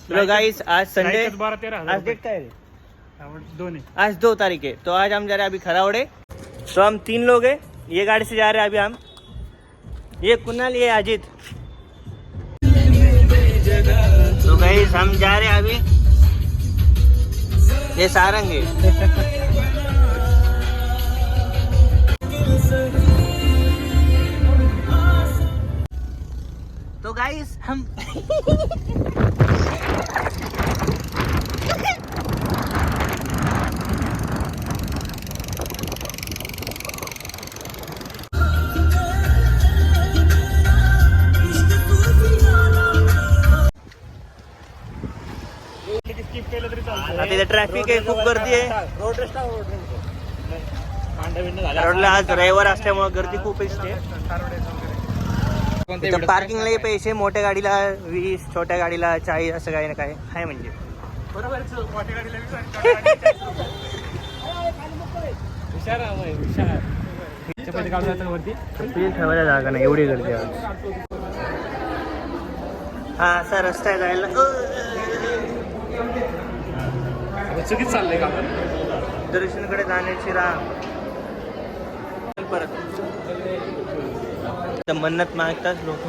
तो गाइस आज संडे, 12-13 आज डेट काय है? 2 आज 2 तारीख है। तो आज हम जा रहे हैं अभी खरावड़े। तो हम 3 लोग हैं, ये गाड़ी से जा रहे हैं अभी हम। ये कुणाल, ये अजित। तो गाइस हम जा रहे हैं अभी, ये सारंग है। तो गाइस हम आता ट्रॅफिक आहे, खूप गर्दी आहे रोडला। आज रविवार असल्यामुळे गर्दी खूप असते। पार्किंगला पैसे, मोठ्या गाडीला 20, छोट्या गाडीला 40, असं काही ना काय आहे म्हणजे। ठेवायला जागा नाही, एवढी गर्दी आहे। हा असा रस्ता आहे जायला। चुकीच चाललंय का दर्शनकडे जाण्याची राह परत मन्नत मागतात लोक।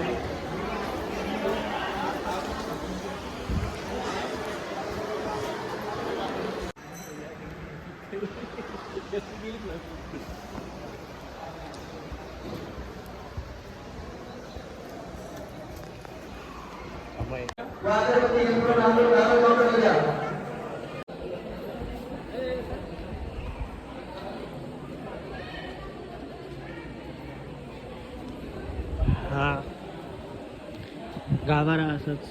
हा गाभारा असंच।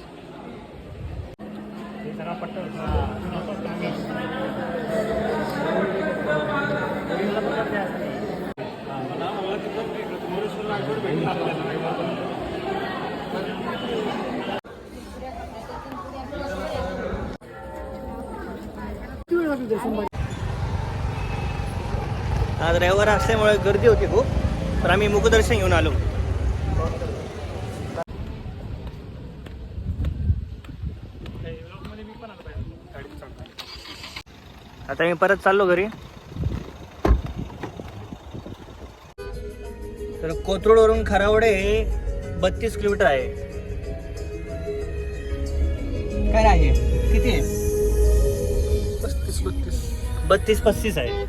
आज रविवार असल्यामुळे गर्दी होती खूप, तर आम्ही मुखदर्शन घेऊन आलो। आता मी परत चाललो घरी। तर कोथरूड वरून खरावडे हे 32 किलोमीटर आहे। काय आहे, किती आहे? 32-35 आहे।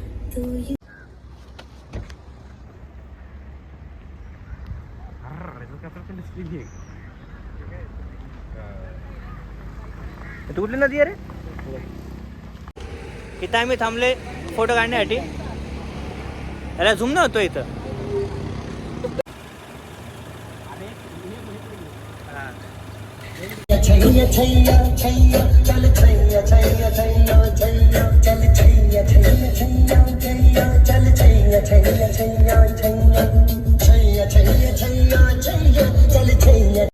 तू कुठली नदी आहे रे? इथं आम्ही थांबले फोटो काढण्यासाठी। याला झूम न होतो इथं। चल